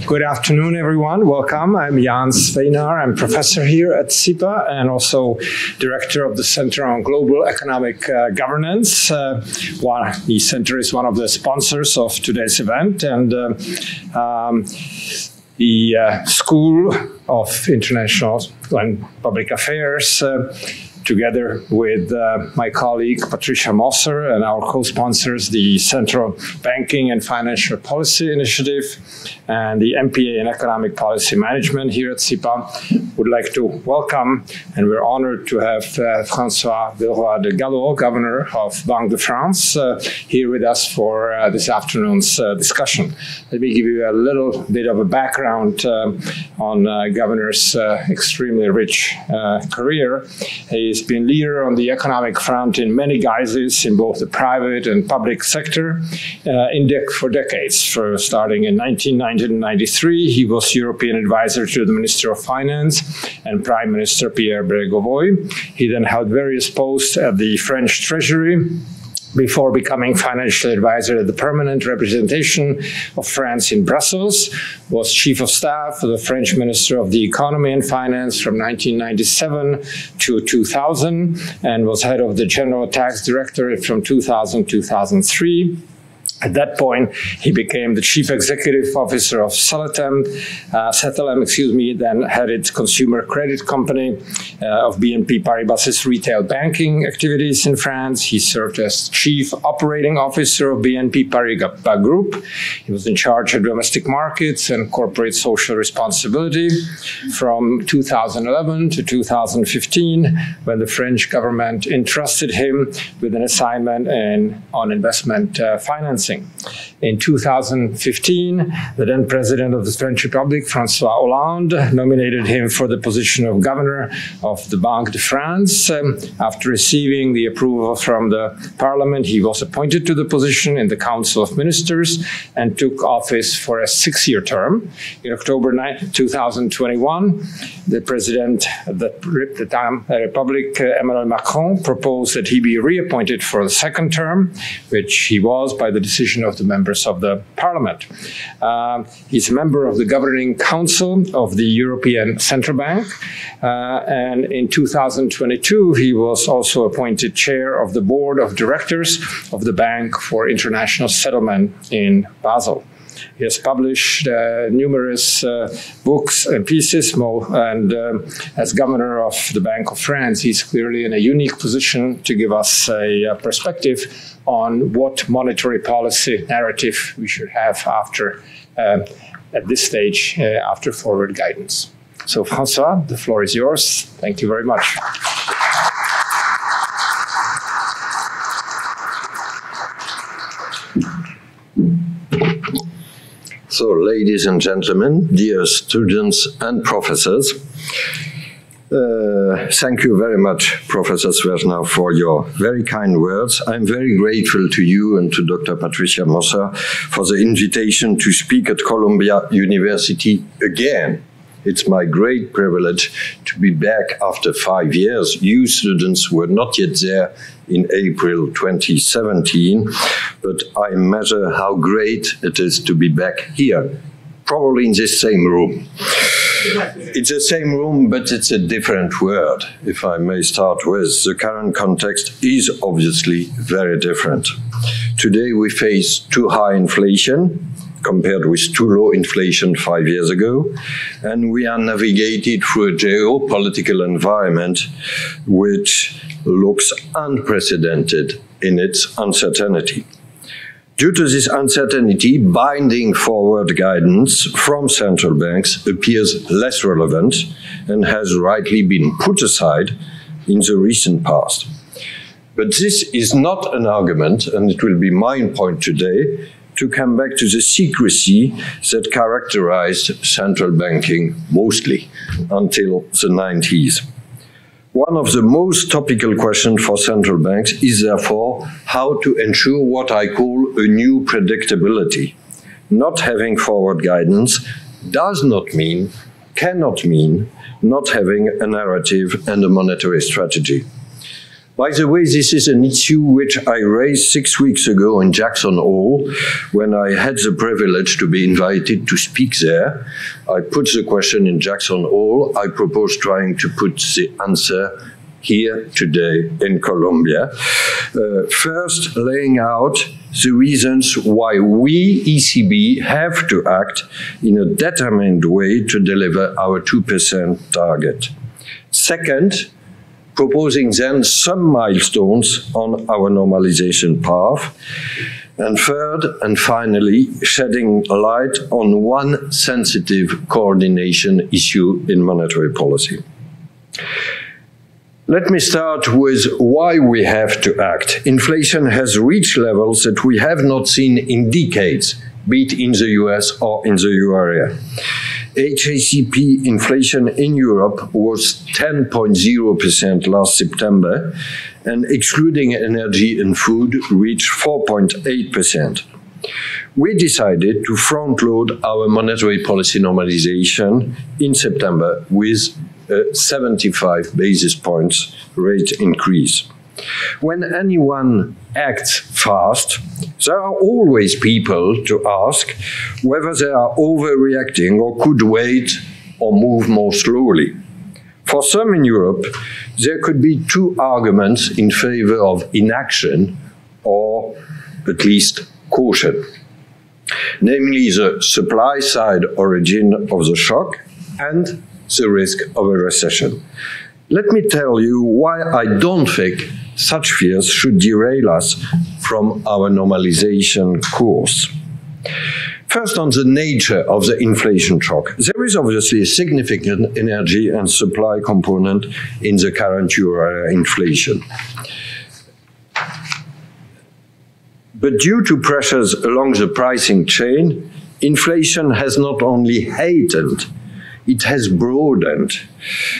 Good afternoon, everyone. Welcome. I'm Jan Sveinar. I'm professor here at SIPA and also director of the Center on Global Economic Governance. The center is one of the sponsors of today's event, and the School of International and Public Affairs, together with my colleague Patricia Mosser and our co-sponsors, the Central Banking and Financial Policy Initiative and the MPA in Economic Policy Management here at SIPA, would like to welcome, and we're honored to have François Villeroy de Galhau, Governor of Banque de France, here with us for this afternoon's discussion. Let me give you a little bit of a background on Governor's extremely rich career. He's been leader on the economic front in many guises in both the private and public sector for decades. Starting in 1993, he was European advisor to the Minister of Finance and Prime Minister Pierre Breguvoy. He then held various posts at the French Treasury, before becoming financial advisor at the permanent representation of France in Brussels, was chief of staff for the French Minister of the Economy and Finance from 1997 to 2000, and was head of the General Tax Directorate from 2000 to 2003. At that point, he became the chief executive officer of Cetelem, then headed consumer credit company of BNP Paribas' retail banking activities in France. He served as chief operating officer of BNP Paribas Group. He was in charge of domestic markets and corporate social responsibility from 2011 to 2015, when the French government entrusted him with an assignment on investment financing. In 2015, the then President of the French Republic, François Hollande, nominated him for the position of Governor of the Banque de France. After receiving the approval from the Parliament, he was appointed to the position in the Council of Ministers and took office for a 6-year term. In October 2021, the President of the Republic, Emmanuel Macron, proposed that he be reappointed for the 2nd term, which he was by the decision of the members of the Parliament. He's a member of the Governing Council of the European Central Bank, and in 2022 he was also appointed chair of the Board of Directors of the Bank for International Settlement in Basel. He has published numerous books and pieces, and as governor of the Bank of France, he's clearly in a unique position to give us a perspective on what monetary policy narrative we should have after, at this stage, after forward guidance. So, François, the floor is yours. Thank you very much. So, ladies and gentlemen, dear students and professors, thank you very much, Professor Svejnar, for your very kind words. I'm very grateful to you and to Dr. Patricia Mosser for the invitation to speak at Columbia University again. It's my great privilege to be back after 5 years. You students were not yet there in April 2017, but I measure how great it is to be back here, probably in this same room. It's the same room, but it's a different word. If I may start with, the current context is obviously very different. Today we face too high inflation, compared with too low inflation 5 years ago, and we are navigated through a geopolitical environment which looks unprecedented in its uncertainty. Due to this uncertainty, binding forward guidance from central banks appears less relevant and has rightly been put aside in the recent past. But this is not an argument, and it will be my point today, to come back to the secrecy that characterized central banking mostly until the 90s. One of the most topical questions for central banks is therefore how to ensure what I call a new predictability. Not having forward guidance does not mean, cannot mean, not having a narrative and a monetary strategy. By the way, this is an issue which I raised 6 weeks ago in Jackson Hole when I had the privilege to be invited to speak there. I put the question in Jackson Hole. I propose trying to put the answer here today in Colombia. First, laying out the reasons why we, ECB, have to act in a determined way to deliver our 2% target. Second, proposing then some milestones on our normalization path. And third, and finally, shedding light on one sensitive coordination issue in monetary policy. Let me start with why we have to act. Inflation has reached levels that we have not seen in decades, be it in the US or in the euro area. HACP inflation in Europe was 10.0% last September, and excluding energy and food, reached 4.8%. We decided to front-load our monetary policy normalization in September with a 75 basis points rate increase. When anyone acts fast, there are always people to ask whether they are overreacting or could wait or move more slowly. For some in Europe, there could be two arguments in favor of inaction or at least caution, namely the supply side origin of the shock and the risk of a recession. Let me tell you why I don't think such fears should derail us from our normalization course. First, on the nature of the inflation shock. There is obviously a significant energy and supply component in the current euro area inflation. But due to pressures along the pricing chain, inflation has not only heightened, it has broadened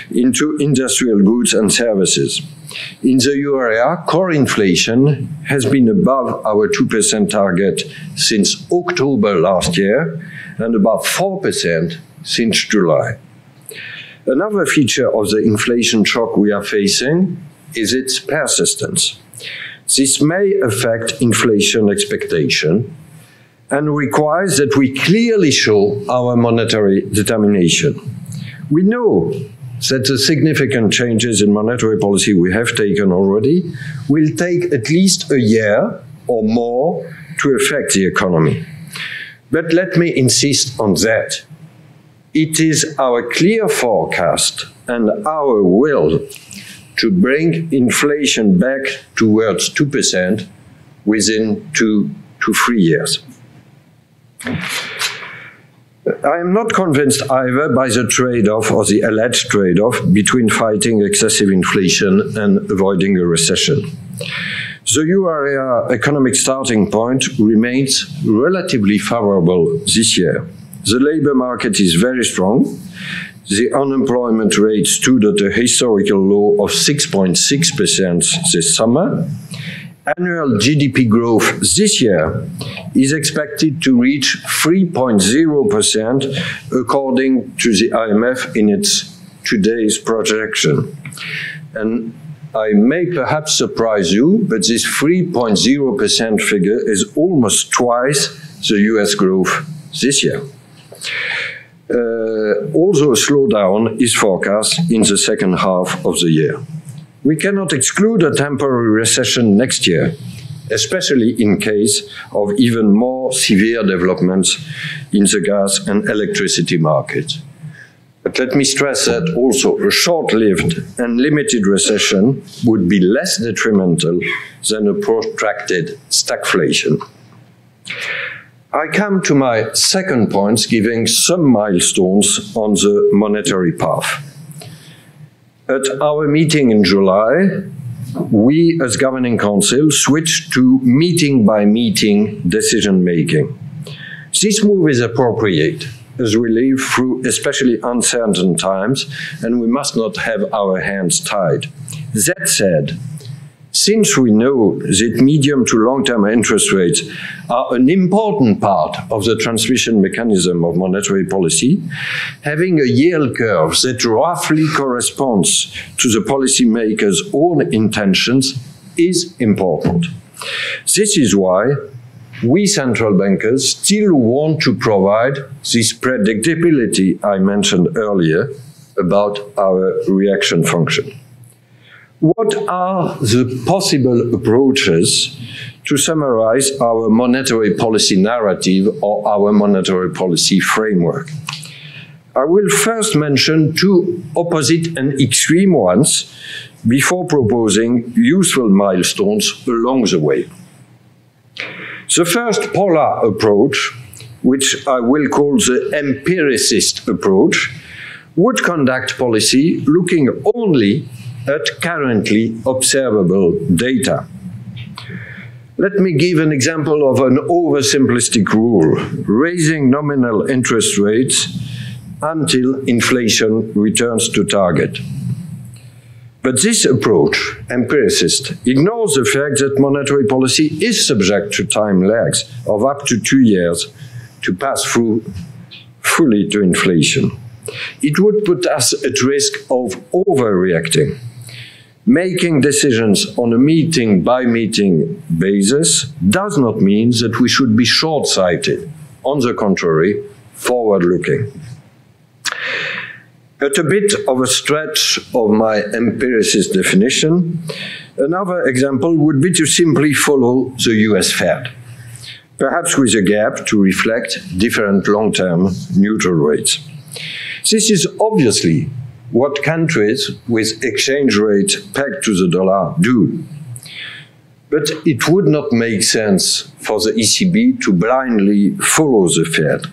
into industrial goods and services. In the euro area, core inflation has been above our 2% target since October last year and above 4% since July. Another feature of the inflation shock we are facing is its persistence. This may affect inflation expectation and requires that we clearly show our monetary determination. We know that the significant changes in monetary policy we have taken already will take at least a year or more to affect the economy. But let me insist on that. It is our clear forecast and our will to bring inflation back towards 2% within 2 to 3 years. I am not convinced either by the trade-off or the alleged trade-off between fighting excessive inflation and avoiding a recession. The euro area economic starting point remains relatively favorable this year. The labor market is very strong. The unemployment rate stood at a historical low of 6.6% this summer. Annual GDP growth this year is expected to reach 3.0% according to the IMF in its today's projection. And I may perhaps surprise you, but this 3.0% figure is almost twice the US growth this year. Also, a slowdown is forecast in the second half of the year. We cannot exclude a temporary recession next year, especially in case of even more severe developments in the gas and electricity market. But let me stress that also a short-lived and limited recession would be less detrimental than a protracted stagflation. I come to my second point, giving some milestones on the monetary path. At our meeting in July, we as Governing Council switched to meeting-by-meeting decision-making. This move is appropriate as we live through especially uncertain times, and we must not have our hands tied. That said, Since we know that medium to long-term interest rates are an important part of the transmission mechanism of monetary policy, having a yield curve that roughly corresponds to the policymaker's own intentions is important. This is why we central bankers still want to provide this predictability I mentioned earlier about our reaction function. What are the possible approaches to summarize our monetary policy narrative or our monetary policy framework? I will first mention two opposite and extreme ones before proposing useful milestones along the way. The first polar approach, which I will call the empiricist approach, would conduct policy looking only at currently observable data. Let me give an example of an oversimplistic rule, raising nominal interest rates until inflation returns to target. But this approach, empiricist, ignores the fact that monetary policy is subject to time lags of up to 2 years to pass through fully to inflation. It would put us at risk of overreacting. Making decisions on a meeting-by-meeting basis does not mean that we should be short-sighted. On the contrary, forward-looking. At a bit of a stretch of my empiricist definition, another example would be to simply follow the US Fed, perhaps with a gap to reflect different long-term neutral rates. This is obviously what countries with exchange rate pegged to the dollar do. But it would not make sense for the ECB to blindly follow the Fed.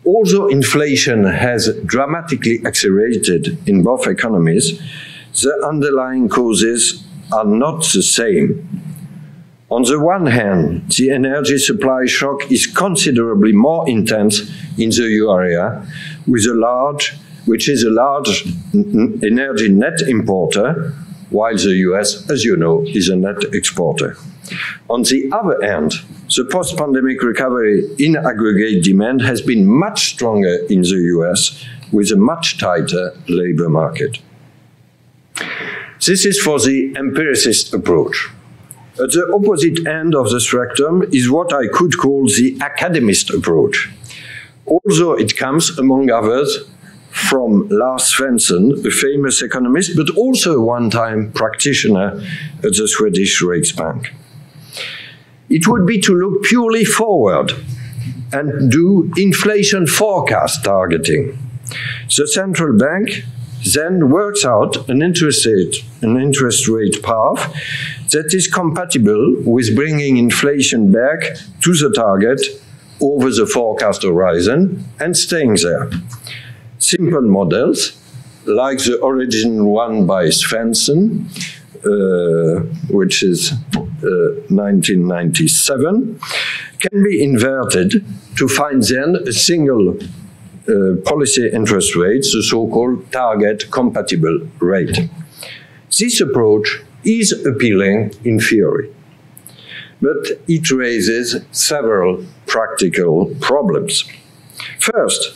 Although inflation has dramatically accelerated in both economies, the underlying causes are not the same. On the one hand, the energy supply shock is considerably more intense in the euro area, which is a large energy net importer, while the US, as you know, is a net exporter. On the other hand, the post-pandemic recovery in aggregate demand has been much stronger in the US, with a much tighter labor market. This is for the empiricist approach. At the opposite end of the spectrum is what I could call the academist approach. Although it comes, among others, from Lars Svensson, a famous economist, but also a one-time practitioner at the Swedish Riksbank. It would be to look purely forward and do inflation forecast targeting. The central bank then works out an interest rate path that is compatible with bringing inflation back to the target over the forecast horizon and staying there. Simple models, like the original one by Svensson, which is 1997, can be inverted to find then a single policy interest rate, the so-called target compatible rate. This approach is appealing in theory, but it raises several practical problems. First,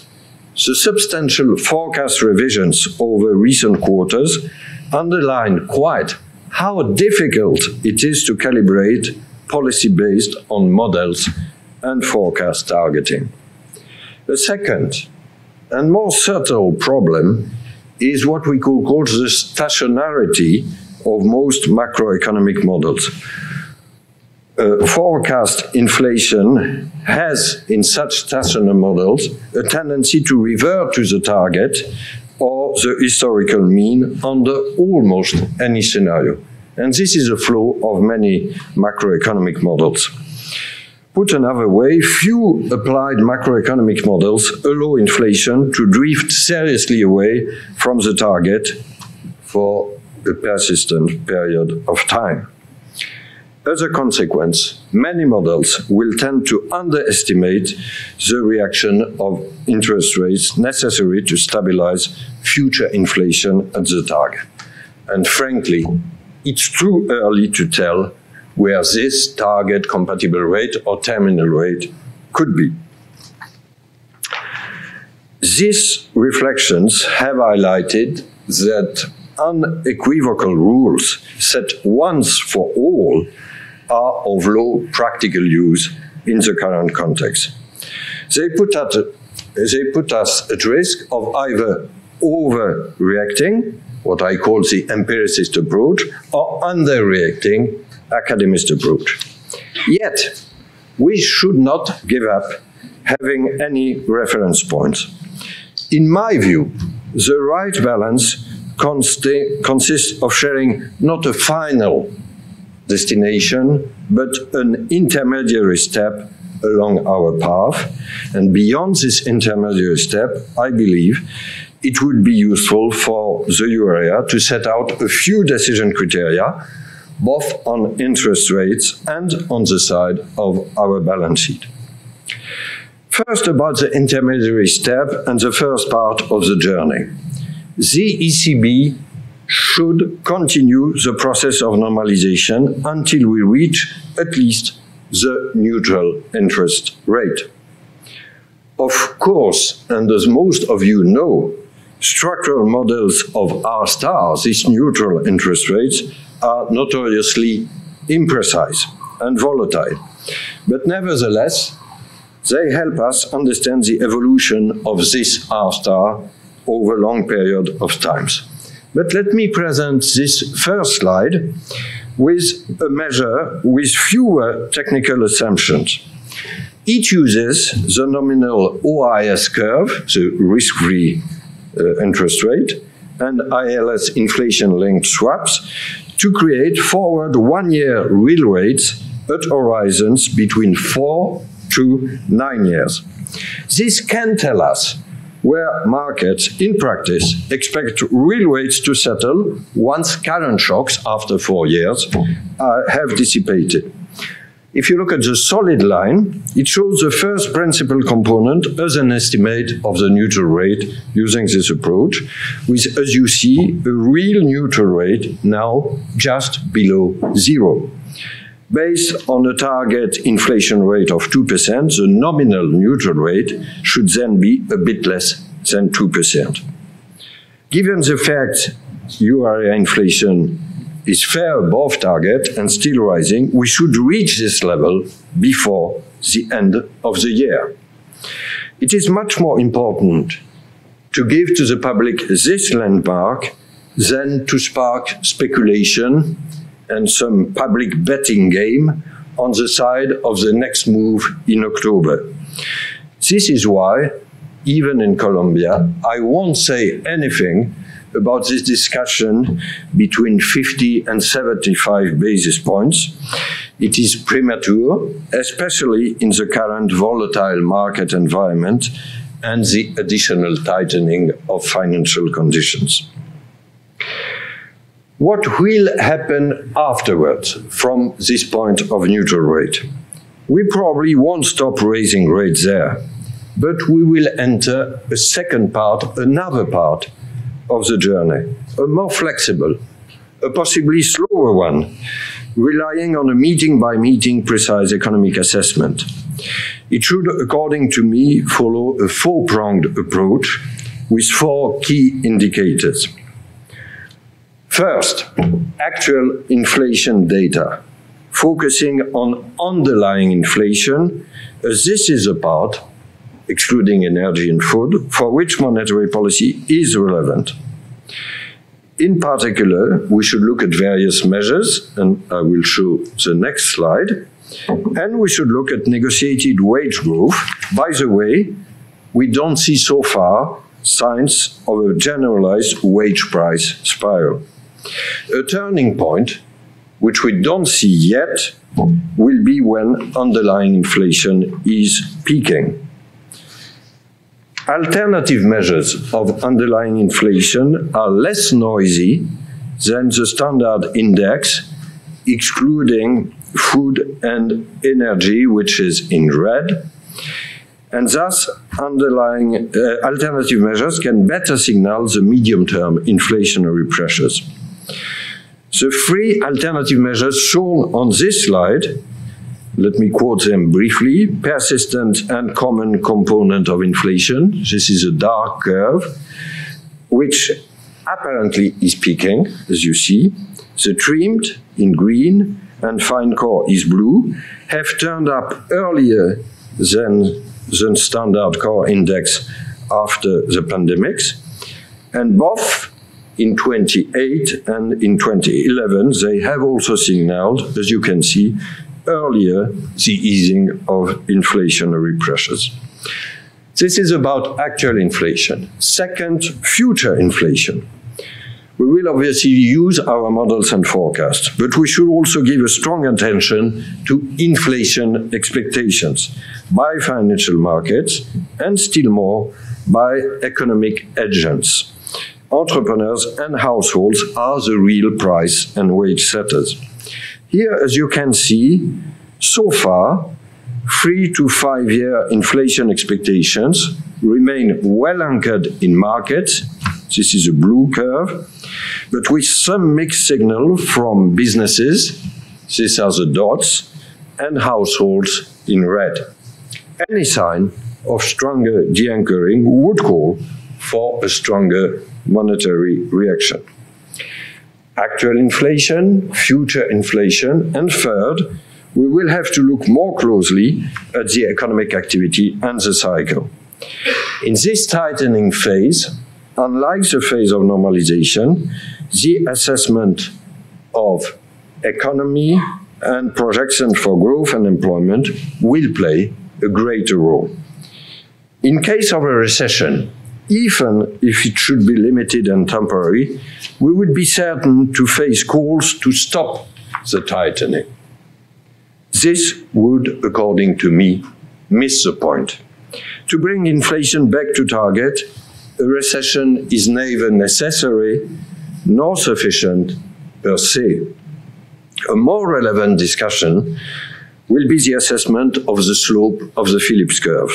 the substantial forecast revisions over recent quarters underline quite how difficult it is to calibrate policy based on models and forecast targeting. The second and more subtle problem is what we could call the stationarity of most macroeconomic models. Forecast inflation has, in such stationary models, a tendency to revert to the target or the historical mean under almost any scenario. And this is a flaw of many macroeconomic models. Put another way, few applied macroeconomic models allow inflation to drift seriously away from the target for a persistent period of time. As a consequence, many models will tend to underestimate the reaction of interest rates necessary to stabilize future inflation at the target. And frankly, it's too early to tell where this target compatible rate or terminal rate could be. These reflections have highlighted that unequivocal rules set once for all are of low practical use in the current context. They put us at risk of either overreacting, what I call the empiricist approach, or underreacting, academist approach. Yet, we should not give up having any reference points. In my view, the right balance consists of sharing not a final destination, but an intermediary step along our path. And beyond this intermediary step, I believe it would be useful for the euro area to set out a few decision criteria, both on interest rates and on the side of our balance sheet. First, about the intermediary step and the first part of the journey. The ECB should continue the process of normalization until we reach at least the neutral interest rate. Of course, and as most of you know, structural models of R star, these neutral interest rates, are notoriously imprecise and volatile. But nevertheless, they help us understand the evolution of this R star over a long period of times. But let me present this first slide with a measure with fewer technical assumptions. It uses the nominal OIS curve, the risk-free interest rate, and ILS inflation-linked swaps to create forward one-year real rates at horizons between 4 to 9 years. This can tell us where markets, in practice, expect real rates to settle once current shocks after 4 years have dissipated. If you look at the solid line, it shows the first principal component as an estimate of the neutral rate using this approach, with, as you see, a real neutral rate now just below 0. Based on a target inflation rate of 2%, the nominal neutral rate should then be a bit less than 2%. Given the fact euro area inflation is far above target and still rising, we should reach this level before the end of the year. It is much more important to give to the public this landmark than to spark speculation and some public betting game on the side of the next move in October. This is why, even in Colombia, I won't say anything about this discussion between 50 and 75 basis points. It is premature, especially in the current volatile market environment and the additional tightening of financial conditions. What will happen afterwards from this point of neutral rate? We probably won't stop raising rates there, but we will enter a second part, another part of the journey, a more flexible, a possibly slower one, relying on a meeting-by-meeting precise economic assessment. It should, according to me, follow a four-pronged approach with 4 key indicators. First, actual inflation data, focusing on underlying inflation, as this is a part, excluding energy and food, for which monetary policy is relevant. In particular, we should look at various measures, and I will show the next slide, and we should look at negotiated wage growth. By the way, we don't see so far signs of a generalized wage price spiral. A turning point, which we don't see yet, will be when underlying inflation is peaking. Alternative measures of underlying inflation are less noisy than the standard index, excluding food and energy, which is in red, and thus underlying alternative measures can better signal the medium-term inflationary pressures. The three alternative measures shown on this slide, let me quote them briefly: persistent and common component of inflation. This is a dark curve, which apparently is peaking, as you see. The trimmed in green and fine core is blue, have turned up earlier than the standard core index after the pandemics. And both in 2008 and in 2011, they have also signaled, as you can see, earlier the easing of inflationary pressures. This is about actual inflation. Second, future inflation. We will obviously use our models and forecasts, but we should also give a strong attention to inflation expectations by financial markets and still more by economic agents. Entrepreneurs and households are the real price and wage setters. Here, as you can see, so far, 3 to 5 year inflation expectations remain well anchored in markets. This is a blue curve, but with some mixed signal from businesses, these are the dots, and households in red. Any sign of stronger de-anchoring would call for a stronger monetary reaction. Actual inflation, future inflation, and third, we will have to look more closely at the economic activity and the cycle. In this tightening phase, unlike the phase of normalization, the assessment of economy and projections for growth and employment will play a greater role. In case of a recession, even if it should be limited and temporary, we would be certain to face calls to stop the tightening. This would, according to me, miss the point. To bring inflation back to target, a recession is neither necessary nor sufficient per se. A more relevant discussion will be the assessment of the slope of the Phillips curve.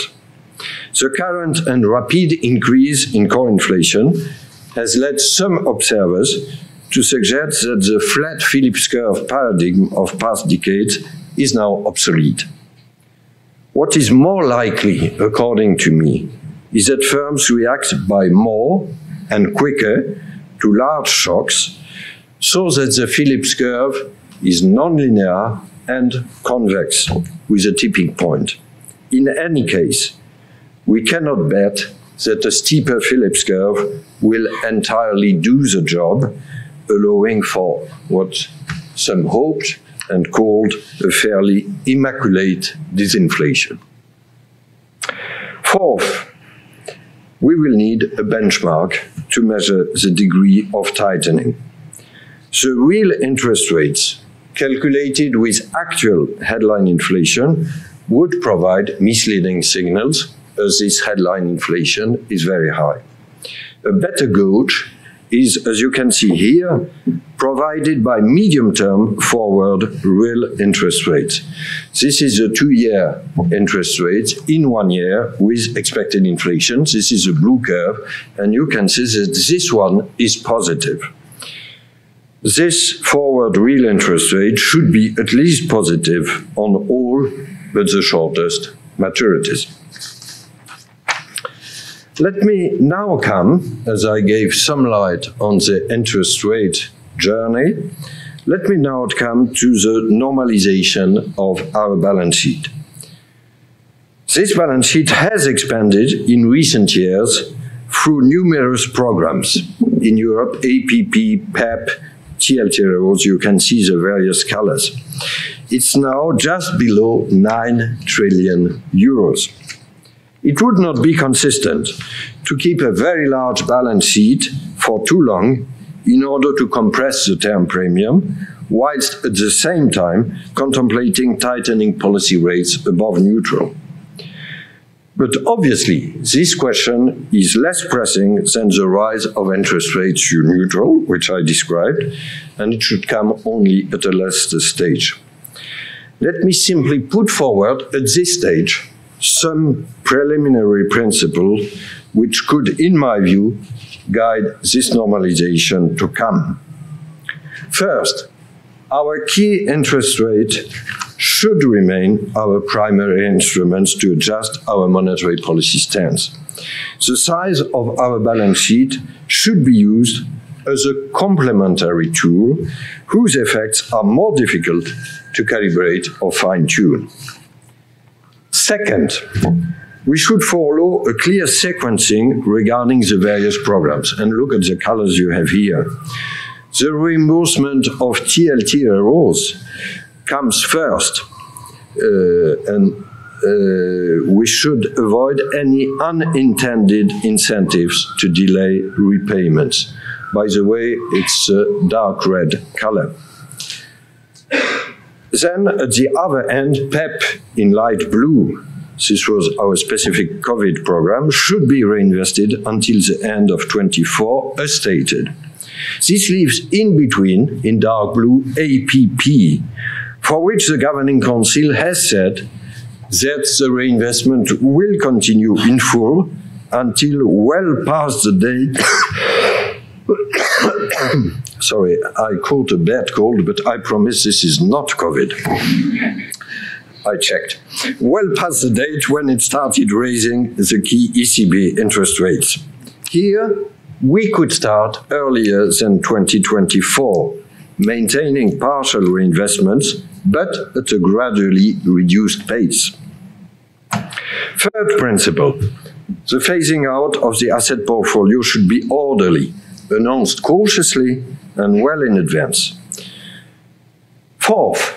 The current and rapid increase in core inflation has led some observers to suggest that the flat Phillips curve paradigm of past decades is now obsolete. What is more likely, according to me, is that firms react by more and quicker to large shocks, so that the Phillips curve is nonlinear and convex with a tipping point. In any case, we cannot bet that a steeper Phillips curve will entirely do the job, allowing for what some hoped and called a fairly immaculate disinflation. Fourth, we will need a benchmark to measure the degree of tightening. The real interest rates calculated with actual headline inflation would provide misleading signals, as this headline inflation is very high. A better gauge is, as you can see here, provided by medium-term forward real interest rates. This is a 2-year interest rate in 1 year with expected inflation. This is a blue curve, and you can see that this one is positive. This forward real interest rate should be at least positive on all but the shortest maturities. Let me now come, as I gave some light on the interest rate journey, let me now come to the normalization of our balance sheet. This balance sheet has expanded in recent years through numerous programs. In Europe, APP, PEP, TLTROs, you can see the various colors. It's now just below 9 trillion euros. It would not be consistent to keep a very large balance sheet for too long in order to compress the term premium, whilst at the same time contemplating tightening policy rates above neutral. But obviously, this question is less pressing than the rise of interest rates to neutral, which I described, and it should come only at a later stage. Let me simply put forward at this stage some preliminary principle which could, in my view, guide this normalization to come. First, our key interest rate should remain our primary instruments to adjust our monetary policy stance. The size of our balance sheet should be used as a complementary tool whose effects are more difficult to calibrate or fine-tune. Second, we should follow a clear sequencing regarding the various programs. And look at the colors you have here. The reimbursement of TLTROs comes first, and we should avoid any unintended incentives to delay repayments. By the way, it's a dark red color. Then at the other end, PEP in light blue, this was our specific COVID program, should be reinvested until the end of 24, as stated. This leaves in between, in dark blue, APP, for which the Governing Council has said that the reinvestment will continue in full until well past the date. Sorry, I caught a bad cold, but I promise this is not COVID. I checked. Well past the date when it started raising the key ECB interest rates. Here, we could start earlier than 2024, maintaining partial reinvestments, but at a gradually reduced pace. Third principle, the phasing out of the asset portfolio should be orderly, announced cautiously and well in advance. Fourth,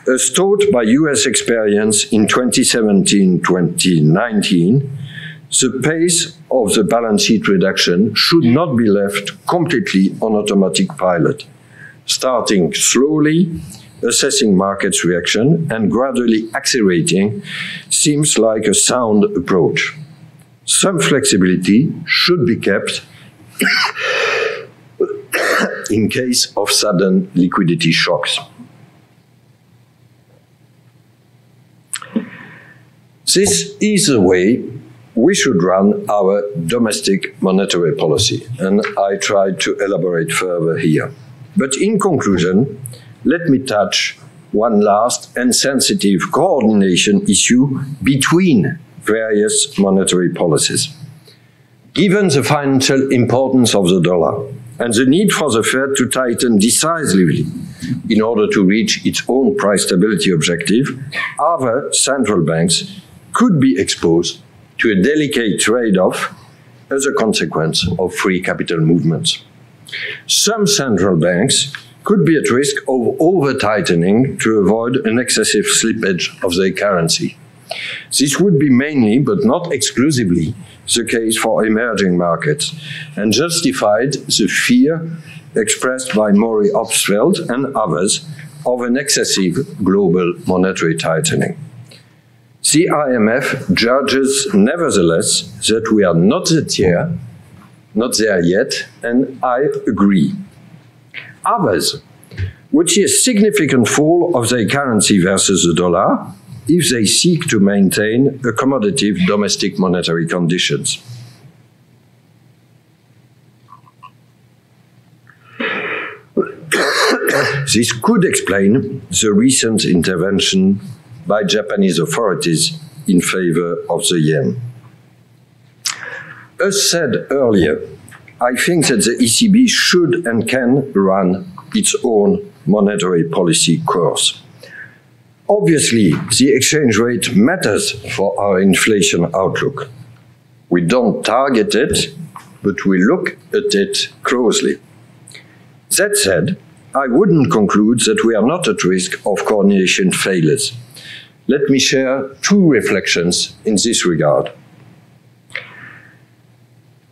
as taught by US experience in 2017-2019, the pace of the balance sheet reduction should not be left completely on automatic pilot, starting slowly, assessing markets' reaction, and gradually accelerating seems like a sound approach. Some flexibility should be kept in case of sudden liquidity shocks. This is the way we should run our domestic monetary policy, and I try to elaborate further here. But in conclusion, let me touch one last and sensitive coordination issue between various monetary policies. Given the financial importance of the dollar and the need for the Fed to tighten decisively in order to reach its own price stability objective, other central banks could be exposed to a delicate trade-off as a consequence of free capital movements. Some central banks could be at risk of over-tightening to avoid an excessive slippage of their currency. This would be mainly, but not exclusively, the case for emerging markets, and justified the fear expressed by Maury Obstfeld and others of an excessive global monetary tightening. The IMF judges, nevertheless, that we are not there yet, and I agree. Others would see a significant fall of their currency versus the dollar if they seek to maintain accommodative domestic monetary conditions. This could explain the recent intervention by Japanese authorities in favor of the yen. As said earlier, I think that the ECB should and can run its own monetary policy course. Obviously, the exchange rate matters for our inflation outlook. We don't target it, but we look at it closely. That said, I wouldn't conclude that we are not at risk of coordination failures. Let me share two reflections in this regard.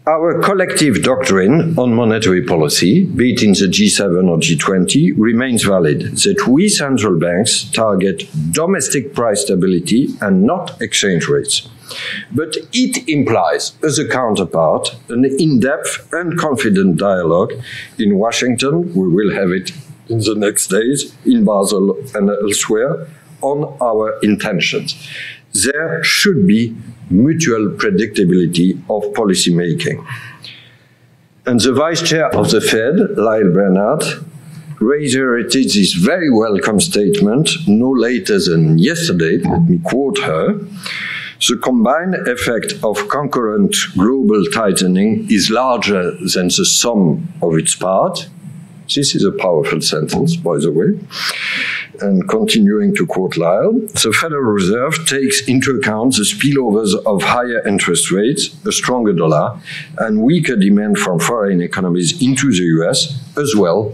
Our collective doctrine on monetary policy, be it in the G7 or G20, remains valid, that we central banks target domestic price stability and not exchange rates. But it implies, as a counterpart, an in-depth and confident dialogue in Washington, we will have it in the next days, in Basel and elsewhere, on our intentions. There should be mutual predictability of policy making. And the Vice Chair of the Fed, Lyle Brainard, reiterated this very welcome statement no later than yesterday. Let me quote her. The combined effect of concurrent global tightening is larger than the sum of its parts. This is a powerful sentence, by the way. And continuing to quote Lyle, the Federal Reserve takes into account the spillovers of higher interest rates, a stronger dollar, and weaker demand from foreign economies into the US, as well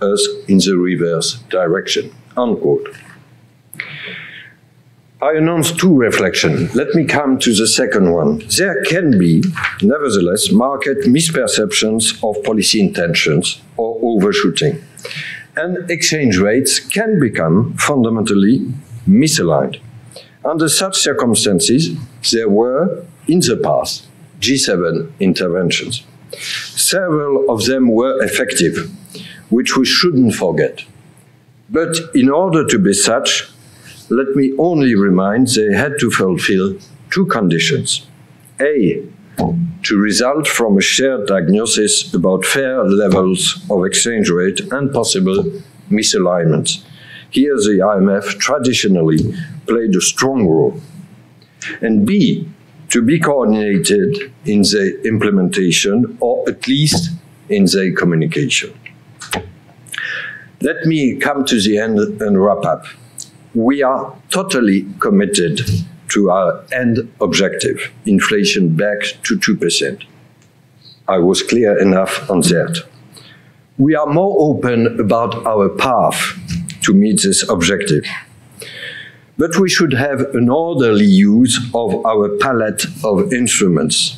as in the reverse direction, unquote. I announced two reflections. Let me come to the second one. There can be, nevertheless, market misperceptions of policy intentions or overshooting. And exchange rates can become fundamentally misaligned. Under such circumstances, there were, in the past, G7 interventions. Several of them were effective, which we shouldn't forget. But in order to be such, let me only remind they had to fulfill two conditions. A, to result from a shared diagnosis about fair levels of exchange rate and possible misalignments. Here the IMF traditionally played a strong role. And B, to be coordinated in the implementation or at least in the communication. Let me come to the end and wrap up. We are totally committed to our end objective, inflation back to 2%. I was clear enough on that. We are more open about our path to meet this objective. But we should have an orderly use of our palette of instruments.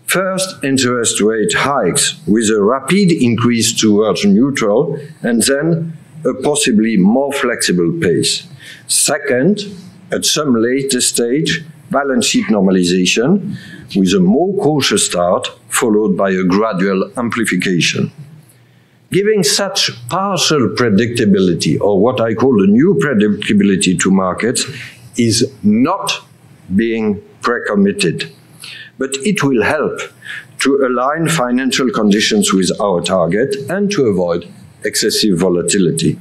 First, interest rate hikes with a rapid increase towards neutral and then a possibly more flexible pace. Second, at some later stage, balance sheet normalization with a more cautious start followed by a gradual amplification. Giving such partial predictability, or what I call the new predictability to markets, is not being pre-committed, but it will help to align financial conditions with our target and to avoid excessive volatility.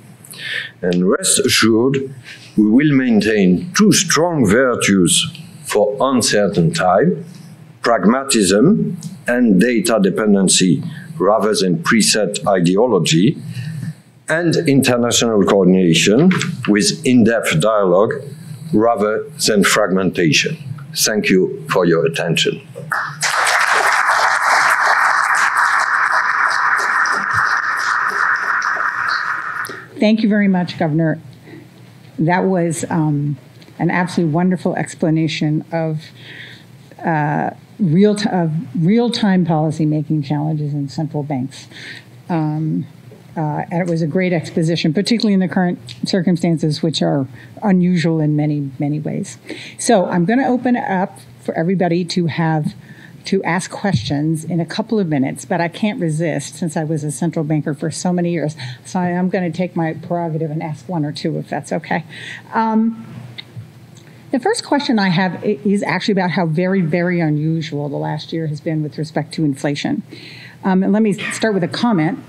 And rest assured, we will maintain two strong virtues for uncertain time, pragmatism and data dependency rather than preset ideology, and international coordination with in-depth dialogue rather than fragmentation. Thank you for your attention. Thank you very much, Governor. That was an absolutely wonderful explanation of real-time policy-making challenges in central banks. And it was a great exposition, particularly in the current circumstances, which are unusual in many, many ways. So I'm going to open it up for everybody to ask questions in a couple of minutes, but I can't resist since I was a central banker for so many years. So I'm going to take my prerogative and ask one or two, if that's okay. The first question I have is actually about how very, very unusual the last year has been with respect to inflation. And let me start with a comment,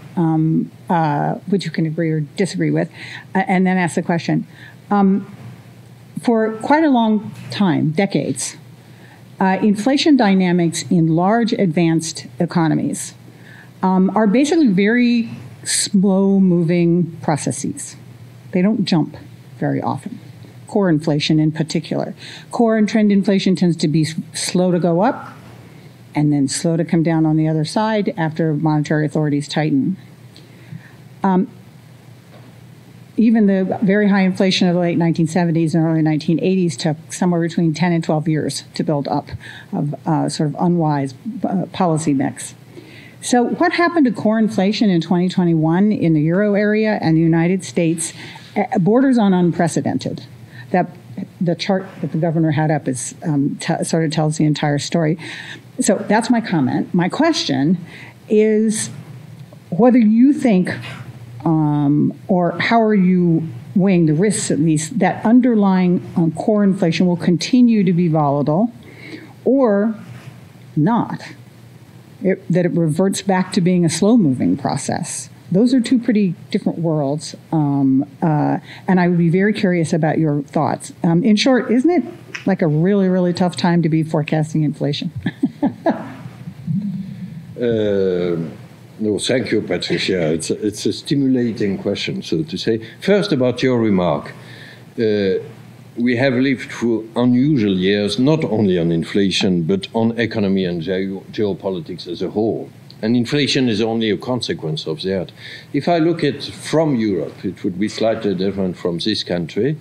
which you can agree or disagree with, and then ask the question. For quite a long time, decades, inflation dynamics in large advanced economies are basically very slow-moving processes. They don't jump very often. Core inflation in particular. Core and trend inflation tends to be slow to go up and then slow to come down on the other side after monetary authorities tighten. Even the very high inflation of the late 1970s and early 1980s took somewhere between 10 and 12 years to build up of sort of unwise policy mix. So what happened to core inflation in 2021 in the Euro area and the United States borders on unprecedented. That the chart that the governor had up is sort of tells the entire story. So that's my comment. My question is whether you think, or how are you weighing the risks at least, that underlying core inflation will continue to be volatile or not, that it reverts back to being a slow-moving process those are two pretty different worlds, and I would be very curious about your thoughts. In short, isn't it like a really, really tough time to be forecasting inflation? No, thank you, Patricia. It's a stimulating question, so to say. First, about your remark. We have lived through unusual years, not only on inflation, but on economy and geopolitics as a whole. And inflation is only a consequence of that. If I look at from Europe, it would be slightly different from this country,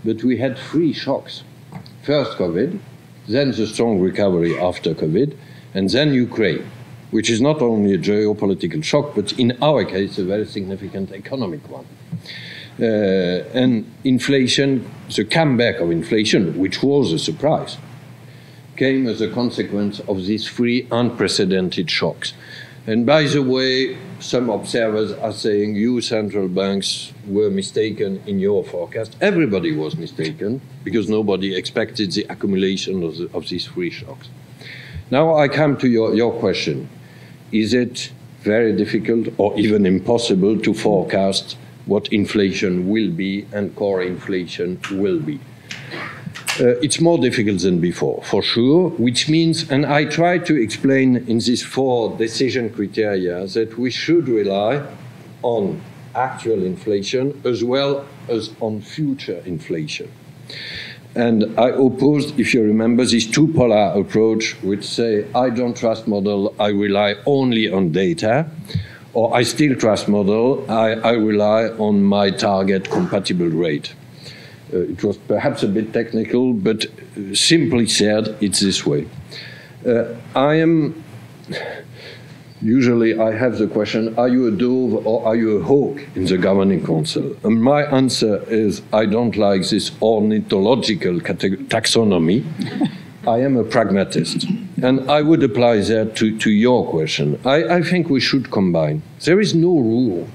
but we had 3 shocks. First COVID, then the strong recovery after COVID, and then Ukraine, which is not only a geopolitical shock, but in our case, a very significant economic one. And inflation, the comeback of inflation, which was a surprise, came as a consequence of these 3 unprecedented shocks. And by the way, some observers are saying you central banks were mistaken in your forecast. Everybody was mistaken because nobody expected the accumulation of these 3 shocks. Now I come to your question. Is it very difficult or even impossible to forecast what inflation will be and core inflation will be? It's more difficult than before, for sure, which means, and I try to explain in these 4 decision criteria, that we should rely on actual inflation as well as on future inflation. And I opposed, if you remember, this 2-polar approach, which say, I don't trust model, I rely only on data, or I still trust model, I rely on my target compatible rate. It was perhaps a bit technical, but simply said, it's this way. Usually I have the question, are you a dove or are you a hawk in the governing council? And my answer is, I don't like this ornithological taxonomy. I am a pragmatist. And I would apply that to your question. I think we should combine. There is no rule.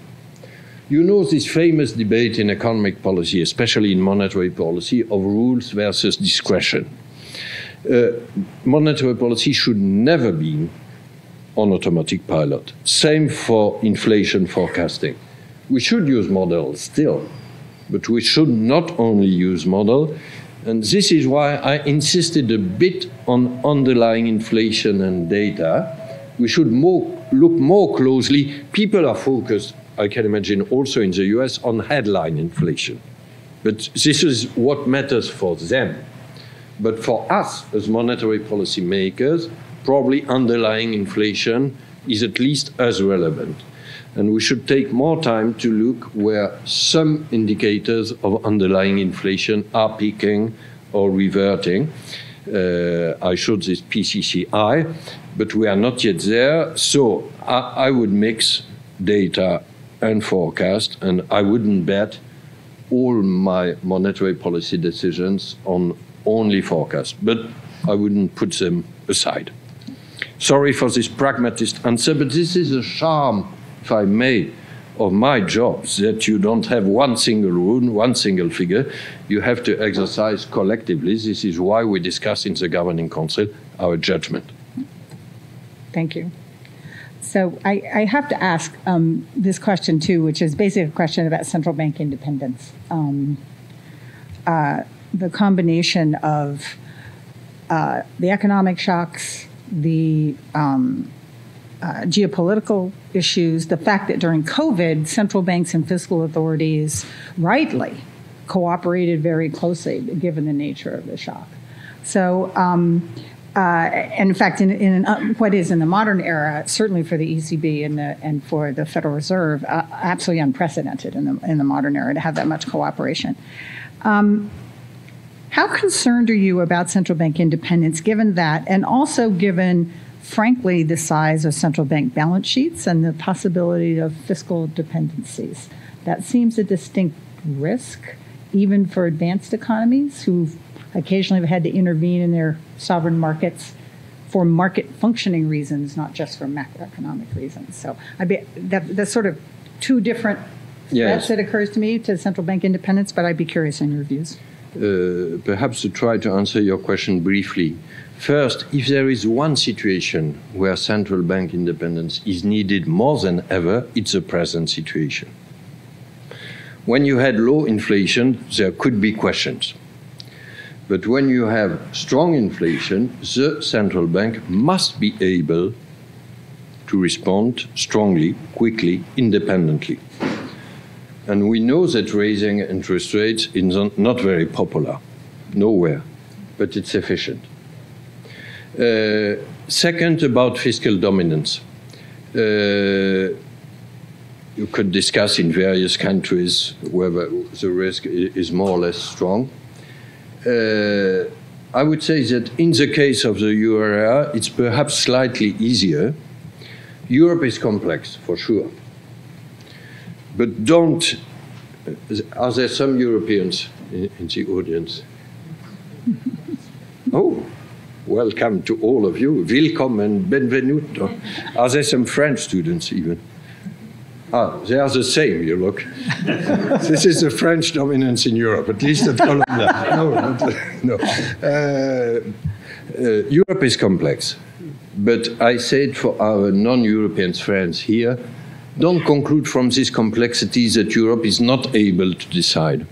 You know this famous debate in economic policy, especially in monetary policy, of rules versus discretion. Monetary policy should never be on automatic pilot. Same for inflation forecasting. We should use models still, but we should not only use model. And this is why I insisted a bit on underlying inflation and data. We should look more closely. People are focused, I can imagine, also in the US on headline inflation. But this is what matters for them. But for us as monetary policy makers, probably underlying inflation is at least as relevant. And we should take more time to look where some indicators of underlying inflation are peaking or reverting. I showed this PCCI, but we are not yet there. So I would mix data and forecast, and I wouldn't bet all my monetary policy decisions on only forecast, but I wouldn't put them aside. Sorry for this pragmatist answer, but this is a charm, if I may, of my job, that you don't have one single rule, one single figure. You have to exercise collectively. This is why we discuss in the Governing Council our judgment. Thank you. So I have to ask this question, too, which is basically a question about central bank independence. The combination of the economic shocks, the geopolitical issues, the fact that during COVID, central banks and fiscal authorities rightly cooperated very closely, given the nature of the shock. So, in fact, in what is in the modern era, certainly for the ECB and for the Federal Reserve, absolutely unprecedented in the modern era to have that much cooperation. How concerned are you about central bank independence, given that, and also given, frankly, the size of central bank balance sheets and the possibility of fiscal dependencies? That seems a distinct risk, even for advanced economies who occasionally have had to intervene in their sovereign markets for market functioning reasons, not just for macroeconomic reasons. So that's sort of 2 different threats that occurs to me to central bank independence, but I'd be curious on your views. perhaps to try to answer your question briefly. First, if there is one situation where central bank independence is needed more than ever, it's the present situation. When you had low inflation, there could be questions. But when you have strong inflation, the central bank must be able to respond strongly, quickly, independently. And we know that raising interest rates is not very popular, nowhere, but it's efficient. Second, about fiscal dominance. You could discuss in various countries whether the risk is more or less strong. I would say that in the case of the euro area, it's perhaps slightly easier. Europe is complex, for sure. But are there some Europeans in the audience? Oh, welcome to all of you. Welcome and benvenuto. Are there some French students even? Ah, they are the same, you look. This is the French dominance in Europe, at least at Columbia. No. Europe is complex. But I said for our non-European friends here, don't conclude from this complexity that Europe is not able to decide.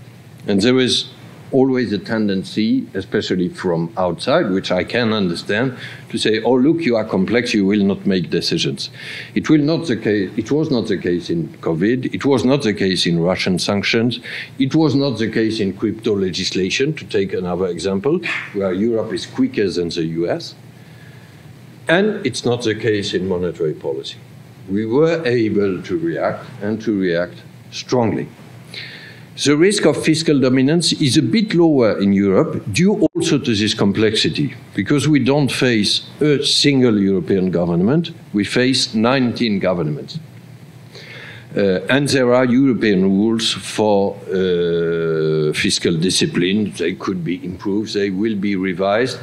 And there is always a tendency, especially from outside, which I can understand, to say, oh, look, you are complex, you will not make decisions. It was not the case in COVID. It was not the case in Russian sanctions. It was not the case in crypto legislation, to take another example, where Europe is quicker than the US. And it's not the case in monetary policy. We were able to react, and to react strongly. The risk of fiscal dominance is a bit lower in Europe, due also to this complexity, because we don't face a single European government, we face 19 governments. And there are European rules for fiscal discipline. They could be improved, they will be revised,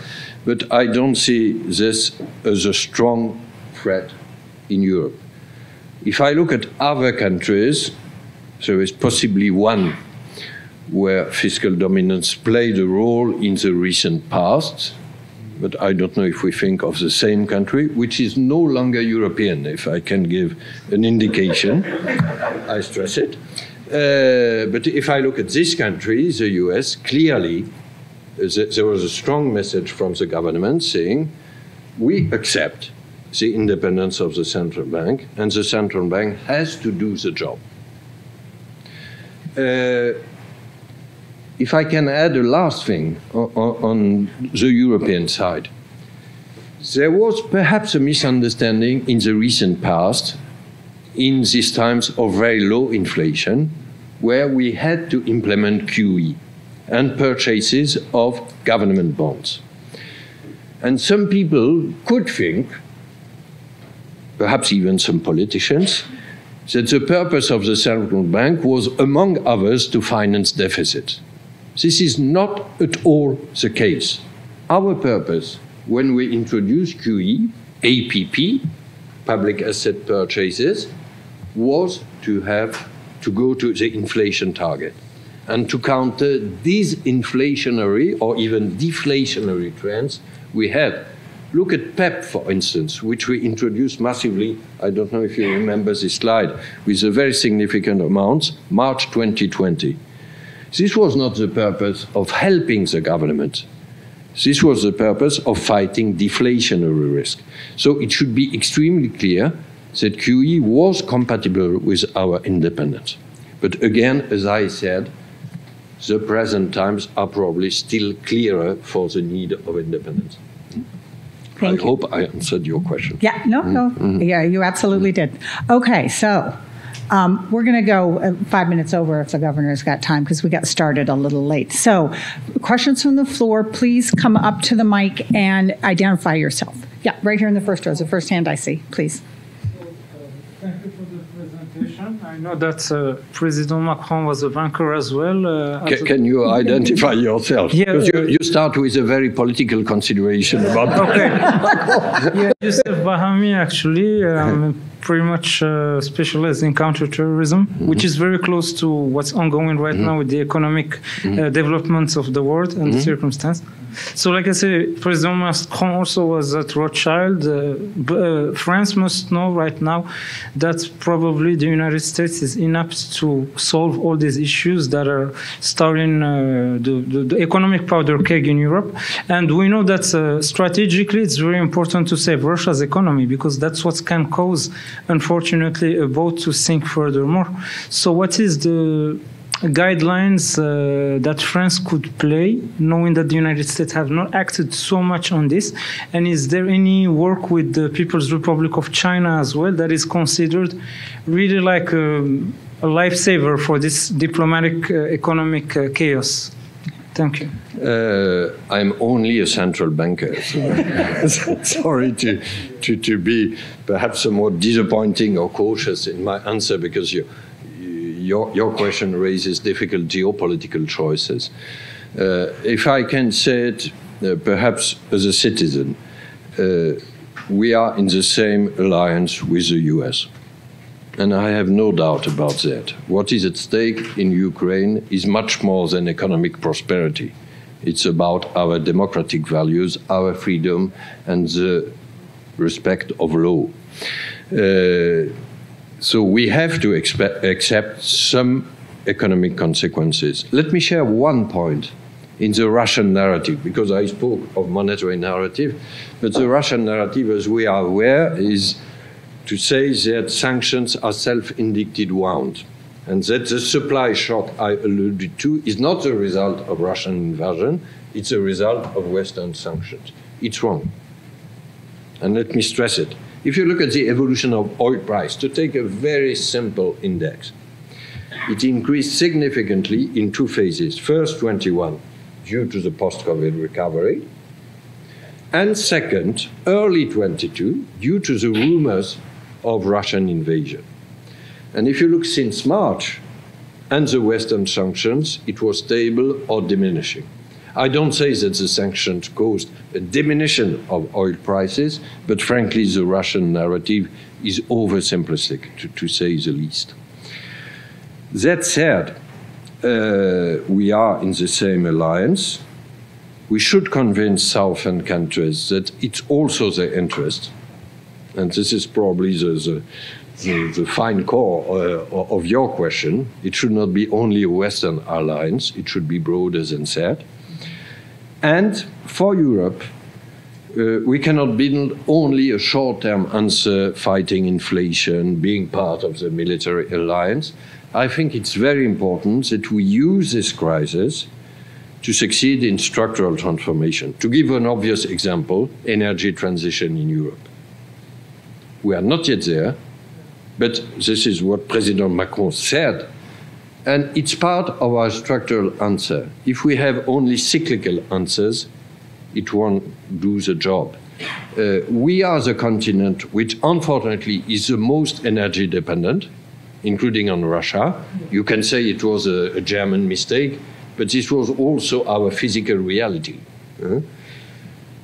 but I don't see this as a strong threat in Europe. If I look at other countries, there is possibly one where fiscal dominance played a role in the recent past, but I don't know if we think of the same country, which is no longer European, if I can give an indication. I stress it. But if I look at this country, the US, clearly there was a strong message from the government saying, we accept the independence of the central bank, and the central bank has to do the job. If I can add a last thing on the European side, there was perhaps a misunderstanding in the recent past, in these times of very low inflation, where we had to implement QE and purchases of government bonds. And some people could think, perhaps even some politicians, that the purpose of the central bank was, among others, to finance deficits. This is not at all the case. Our purpose, when we introduced QE, APP, public asset purchases, was to go to the inflation target and to counter these inflationary or even deflationary trends we had. Look at PEP, for instance, which we introduced massively. I don't know if you remember this slide, with a very significant amounts, March 2020. This was not the purpose of helping the government. This was the purpose of fighting deflationary risk. So it should be extremely clear that QE was compatible with our independence. But again, as I said, the present times are probably still clearer for the need of independence. I hope I answered your question. Yeah, no. Yeah, you absolutely did. Okay, so we're going to go 5 minutes over if the governor's got time, because we got started a little late. So questions from the floor, please come up to the mic and identify yourself. Yeah, right here in the first row, the first hand I see, please. Thank you for the presentation. I know that President Macron was a banker as well. Can you identify yourself? Yeah, because you start with a very political consideration about okay. Yeah, Youssef Bahami, actually. I'm a pretty much specialized in counterterrorism, which is very close to what's ongoing right now with the economic developments of the world and the circumstance. So, like I say, President Macron also was at Rothschild. France must know right now that probably the United States is inapt to solve all these issues that are starting the economic powder keg in Europe. And we know that strategically it's very important to save Russia's economy, because that's what can cause, unfortunately, a boat to sink furthermore. So what is the guidelines that France could play, knowing that the United States have not acted so much on this? And is there any work with the People's Republic of China as well that is considered really like a lifesaver for this diplomatic economic chaos? Thank you. I'm only a central banker, so sorry to be perhaps somewhat disappointing or cautious in my answer, because your question raises difficult geopolitical choices. If I can say it, perhaps as a citizen, we are in the same alliance with the US. And I have no doubt about that. What is at stake in Ukraine is much more than economic prosperity. It's about our democratic values, our freedom, and the respect of law. So we have to accept some economic consequences. Let me share one point in the Russian narrative, because I spoke of monetary narrative, but the Russian narrative, as we are aware, is to say that sanctions are self-indicted wound, and that the supply shock I alluded to is not the result of Russian invasion, it's a result of Western sanctions. It's wrong. And let me stress it. If you look at the evolution of oil price, to take a very simple index, it increased significantly in two phases. First, 21, due to the post-COVID recovery, and second, early 22, due to the rumors of Russian invasion. And if you look since March and the Western sanctions, it was stable or diminishing. I don't say that the sanctions caused a diminution of oil prices, but frankly, the Russian narrative is oversimplistic, to say the least. That said, we are in the same alliance. We should convince Southern countries that it's also their interest, and this is probably the fine core of your question. It should not be only a Western alliance, it should be broader than that. And for Europe, we cannot build only a short-term answer, fighting inflation, being part of the military alliance. I think it's very important that we use this crisis to succeed in structural transformation. To give an obvious example, energy transition in Europe. We are not yet there, but this is what President Macron said, and it's part of our structural answer. If we have only cyclical answers, it won't do the job. We are the continent which, unfortunately, is the most energy dependent, including on Russia. You can say it was a German mistake, but this was also our physical reality.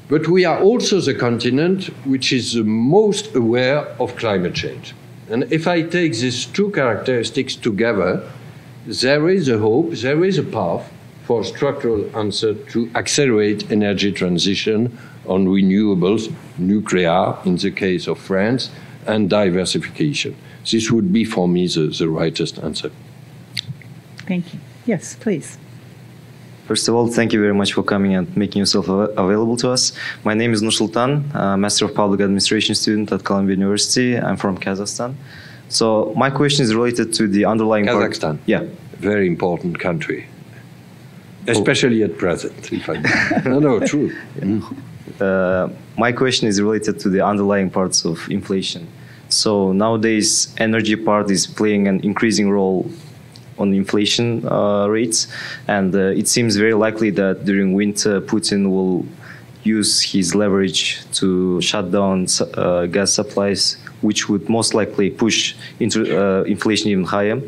But we are also the continent which is the most aware of climate change. And if I take these two characteristics together, there is a hope, there is a path for structural answer to accelerate energy transition on renewables, nuclear in the case of France, and diversification. This would be for me the rightest answer. Thank you. Yes, please. First of all, thank you very much for coming and making yourself available to us. My name is Nursultan, Master of Public Administration student at Columbia University. I'm from Kazakhstan. So my question is related to the underlying Kazakhstan. Yeah. Very important country, especially at present. If I no, true. My question is related to the underlying parts of inflation. So nowadays, energy part is playing an increasing role on inflation rates, and it seems very likely that during winter, Putin will use his leverage to shut down gas supplies, which would most likely push into inflation even higher.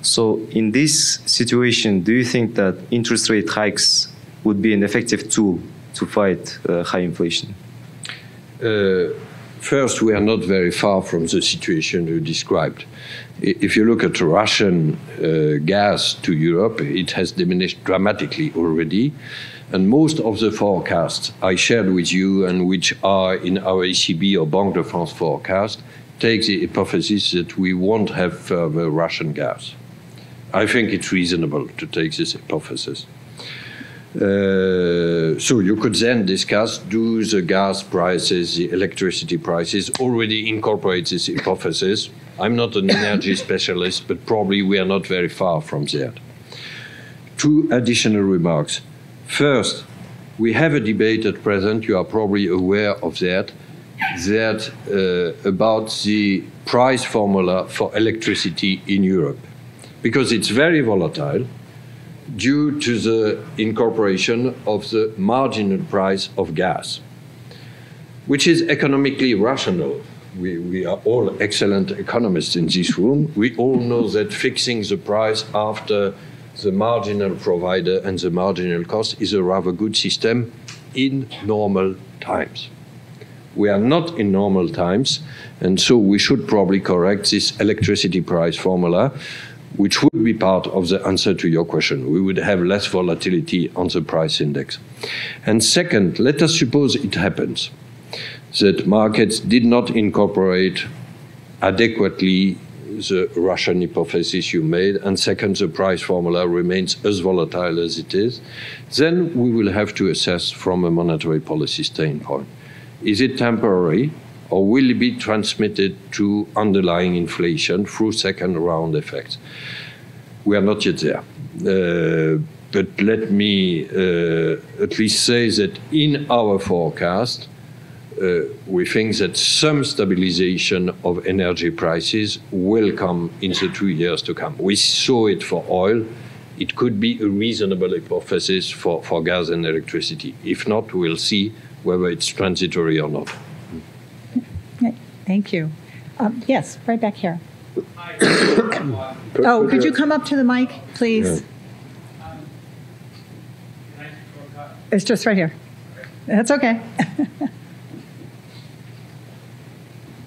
So in this situation, do you think that interest rate hikes would be an effective tool to fight high inflation? First, we are not very far from the situation you described. If you look at Russian gas to Europe, it has diminished dramatically already. And most of the forecasts I shared with you and which are in our ECB or Banque de France forecast take the hypothesis that we won't have further Russian gas. I think it's reasonable to take this hypothesis. So you could then discuss, do the gas prices, the electricity prices already incorporate this hypothesis? I'm not an energy specialist, but probably we are not very far from that. Two additional remarks. First, we have a debate at present, you are probably aware of that, about the price formula for electricity in Europe. Because it's very volatile, due to the incorporation of the marginal price of gas, which is economically rational. We are all excellent economists in this room. We all know that fixing the price after the marginal provider and the marginal cost is a rather good system in normal times. We are not in normal times, and so we should probably correct this electricity price formula, which would be part of the answer to your question. We would have less volatility on the price index. And second, let us suppose it happens that markets did not incorporate adequately the Russian hypothesis you made, and second, the price formula remains as volatile as it is, then we will have to assess from a monetary policy standpoint. Is it temporary, or will it be transmitted to underlying inflation through second-round effects? We are not yet there. But let me at least say that in our forecast, we think that some stabilization of energy prices will come in the 2 years to come. We saw it for oil. It could be a reasonable hypothesis for gas and electricity. If not, we'll see whether it's transitory or not. Thank you. Yes, right back here. Oh, could you come up to the mic, please? Yeah. It's just right here. That's okay.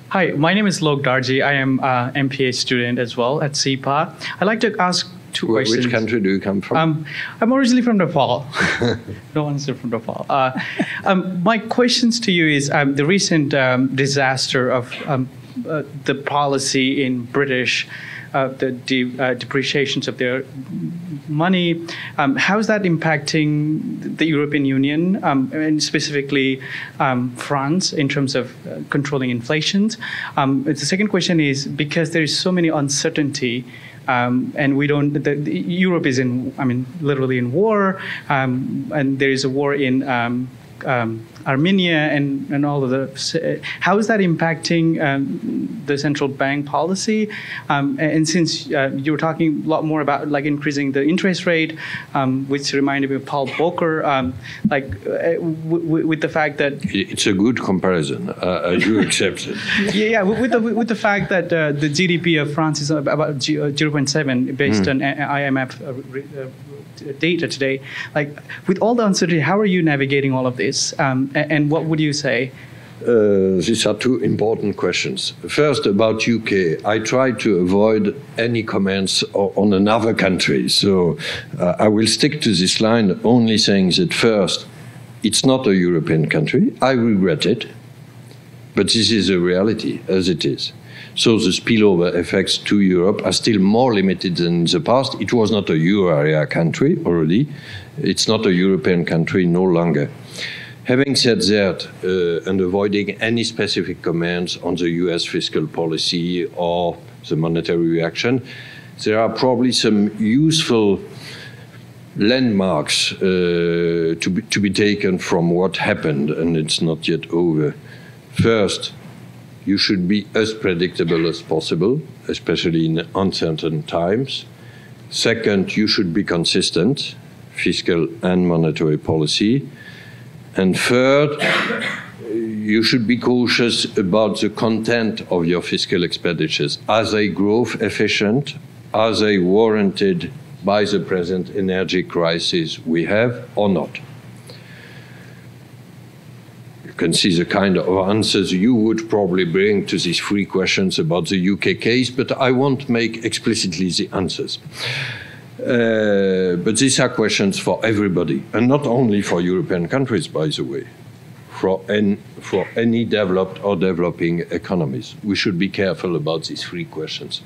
Hi, my name is Lok Darji. I am an MPA student as well at CEPA. I'd like to ask two questions. Which country do you come from? I'm originally from Nepal. No one's from Nepal. My questions to you is the recent disaster of the policy in British, the depreciations of their money. How is that impacting the European Union and specifically France in terms of controlling inflation? The second question is, because there is so many uncertainty and we don't, Europe is in, literally in war, and there is a war in Armenia and all of the. How is that impacting the central bank policy? And since you were talking a lot more about like increasing the interest rate, which reminded me of Paul Volcker, with the fact that it's a good comparison. I do accept it. Yeah, with the fact that the GDP of France is about 0.7 based on IMF data today. Like with all the uncertainty, how are you navigating all of this? And what would you say? These are two important questions. First, about UK. I try to avoid any comments on another country. So I will stick to this line, only saying that first, it's not a European country. I regret it. But this is a reality, as it is. So the spillover effects to Europe are still more limited than in the past. It was not a euro area country already. It's not a European country no longer. Having said that, and avoiding any specific comments on the US fiscal policy or the monetary reaction, there are probably some useful landmarks to be taken from what happened, and it's not yet over. First, you should be as predictable as possible, especially in uncertain times. Second, you should be consistent, fiscal and monetary policy. And third, you should be cautious about the content of your fiscal expenditures. Are they growth efficient? Are they warranted by the present energy crisis we have or not? can see the kind of answers you would probably bring to these three questions about the UK case, but I won't make explicitly the answers. But these are questions for everybody, and not only for European countries, by the way, for any developed or developing economies. We should be careful about these three questions.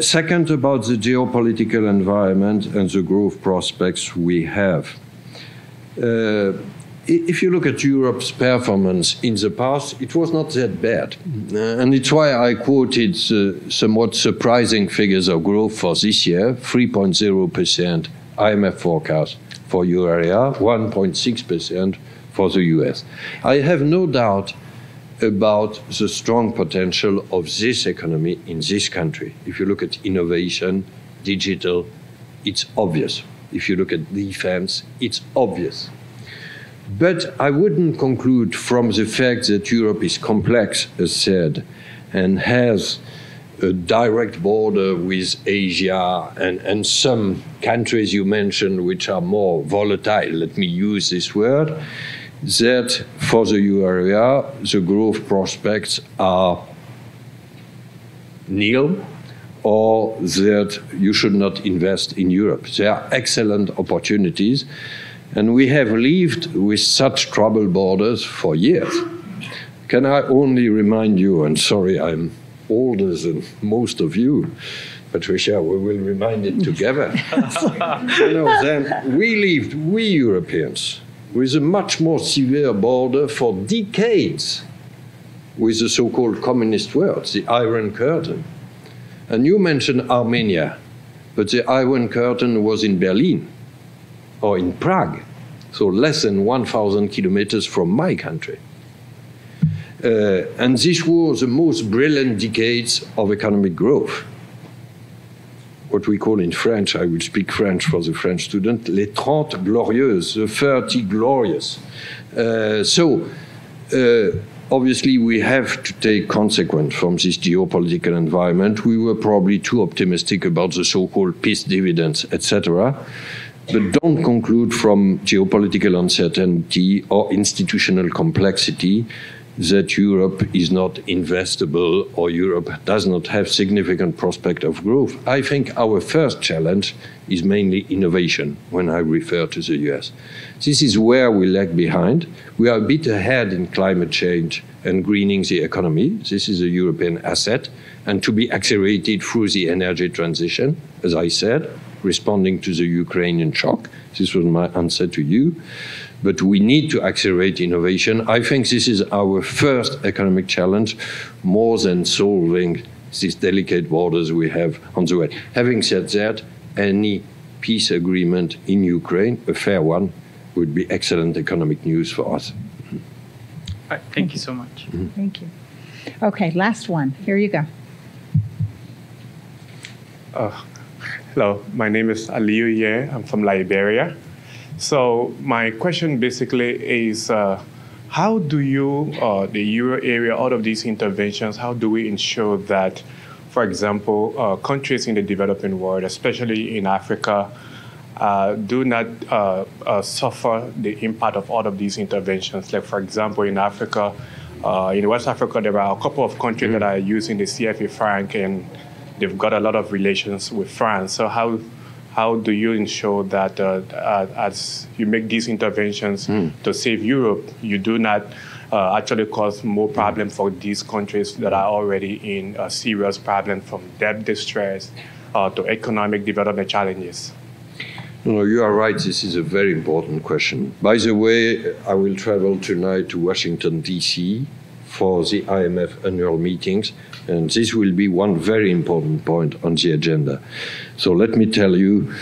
Second, about the geopolitical environment and the growth prospects we have. If you look at Europe's performance in the past, it was not that bad. And it's why I quoted somewhat surprising figures of growth for this year, 3.0% IMF forecast for euro area, 1.6% for the US. I have no doubt about the strong potential of this economy in this country. If you look at innovation, digital, it's obvious. If you look at defense, it's obvious. But I wouldn't conclude from the fact that Europe is complex, as said, and has a direct border with Asia and some countries you mentioned which are more volatile, let me use this word, that for the euro area, the growth prospects are nil, or that you should not invest in Europe. There are excellent opportunities, and we have lived with such troubled borders for years. Can I only remind you, and sorry, I'm older than most of you, Patricia, we will remind it together. Then we Europeans, with a much more severe border for decades with the so-called communist world, the Iron Curtain. And you mentioned Armenia, but the Iron Curtain was in Berlin or in Prague, so less than 1,000 kilometers from my country. And this was the most brilliant decades of economic growth. What we call in French, I will speak French for the French student, les 30 glorieuses, the 30 glorious. Obviously, we have to take consequence from this geopolitical environment. We were probably too optimistic about the so-called peace dividends, etc. But don't conclude from geopolitical uncertainty or institutional complexity that Europe is not investable or Europe does not have significant prospect of growth. I think our first challenge is mainly innovation when I refer to the US. This is where we lag behind. We are a bit ahead in climate change and greening the economy. This is a European asset and to be accelerated through the energy transition, as I said, responding to the Ukrainian shock. This was my answer to you. But we need to accelerate innovation. I think this is our first economic challenge, more than solving these delicate borders we have on the way. Having said that, any peace agreement in Ukraine, a fair one, would be excellent economic news for us. Thank you so much. Thank you. Okay, last one. Here you go. Hello, my name is Aliyu Ye. I'm from Liberia. So my question basically is, how do you, the euro area, out of these interventions, how do we ensure that, for example, countries in the developing world, especially in Africa, do not suffer the impact of all of these interventions? Like, for example, in Africa, in West Africa, there are a couple of countries that are using the CFA franc, and they've got a lot of relations with France. So how do you ensure that as you make these interventions to save Europe, you do not actually cause more problems for these countries that are already in a serious problem, from debt distress to economic development challenges? No, you are right. This is a very important question. By the way, I will travel tonight to Washington, D.C. for the IMF annual meetings, and this will be one very important point on the agenda. So let me tell you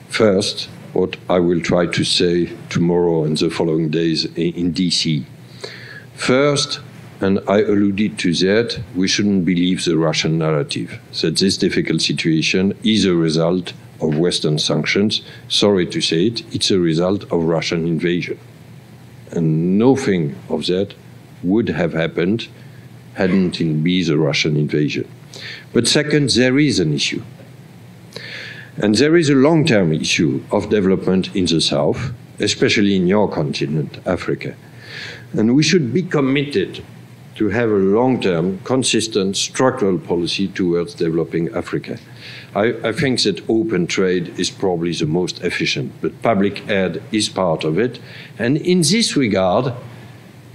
first what I will try to say tomorrow and the following days in DC. First, and I alluded to that, we shouldn't believe the Russian narrative, that this difficult situation is a result of Western sanctions. Sorry to say it, it's a result of Russian invasion. And nothing of that would have happened hadn't it been the Russian invasion. But second, there is an issue. And there is a long-term issue of development in the South, especially in your continent, Africa. And we should be committed to have a long-term, consistent, structural policy towards developing Africa. I think that open trade is probably the most efficient, but public aid is part of it. And in this regard,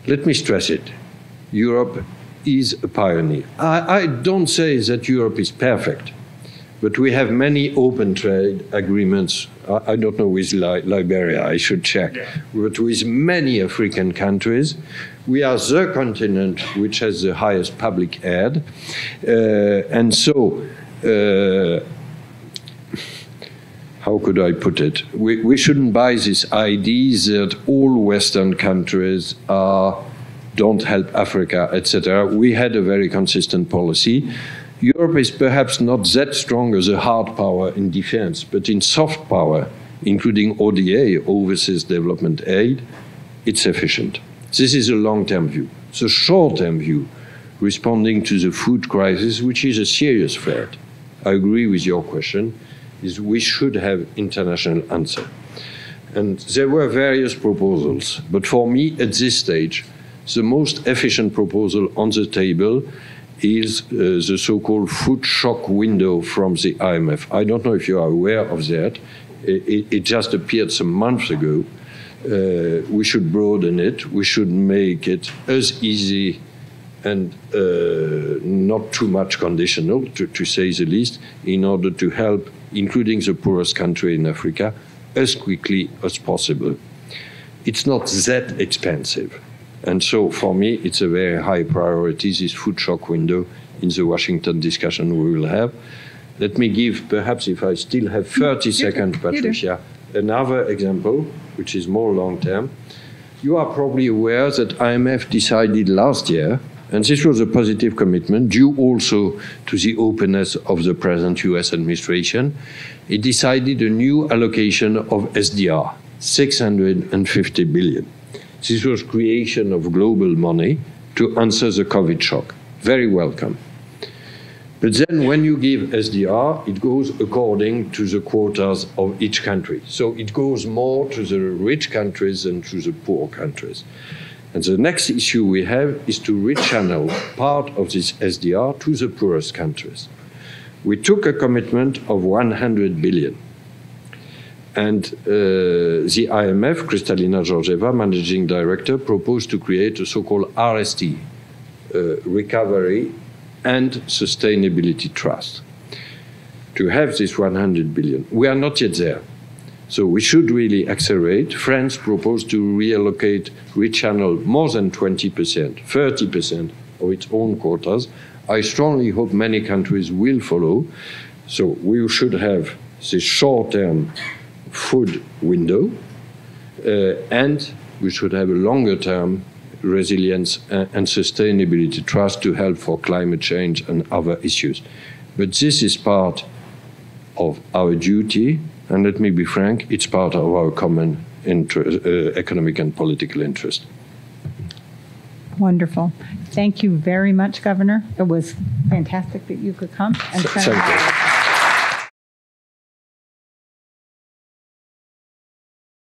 let me stress it, Europe is a pioneer. I don't say that Europe is perfect, but we have many open trade agreements. I don't know with Liberia, I should check, but with many African countries. We are the continent which has the highest public aid. And so, how could I put it? We shouldn't buy this idea that all Western countries don't help Africa, etc. We had a very consistent policy. Europe is perhaps not that strong as a hard power in defense, but in soft power, including ODA, Overseas Development Aid, it's efficient. This is a long-term view. The short-term view, responding to the food crisis, which is a serious threat, I agree with your question, is we should have international answer. And there were various proposals, but for me, at this stage, the most efficient proposal on the table is the so-called food shock window from the IMF. I don't know if you are aware of that. It just appeared some months ago. We should broaden it. We should make it as easy and not too much conditional, to say the least, in order to help, including the poorest country in Africa, as quickly as possible. It's not that expensive. And so, for me, it's a very high priority, this food shock window in the Washington discussion we will have. Let me give, perhaps if I still have 30 seconds, Patricia, another example, which is more long-term. You are probably aware that IMF decided last year, and this was a positive commitment, due also to the openness of the present US administration, it decided a new allocation of SDR, 650 billion. This was creation of global money to answer the COVID shock. Very welcome. But then when you give SDR, it goes according to the quotas of each country. So it goes more to the rich countries than to the poor countries. And the next issue we have is to rechannel part of this SDR to the poorest countries. We took a commitment of 100 billion. And the IMF, Kristalina Georgieva, managing director, proposed to create a so-called RST, Recovery and Sustainability Trust, to have this 100 billion. We are not yet there. So we should really accelerate. France proposed to reallocate, rechannel more than 20%, 30% of its own quotas. I strongly hope many countries will follow. So we should have this short-term food window, and we should have a longer-term resilience and sustainability trust to help for climate change and other issues. But this is part of our duty, and let me be frank, it's part of our common economic and political interest. Wonderful. Thank you very much, Governor. It was fantastic that you could come. And Thank you.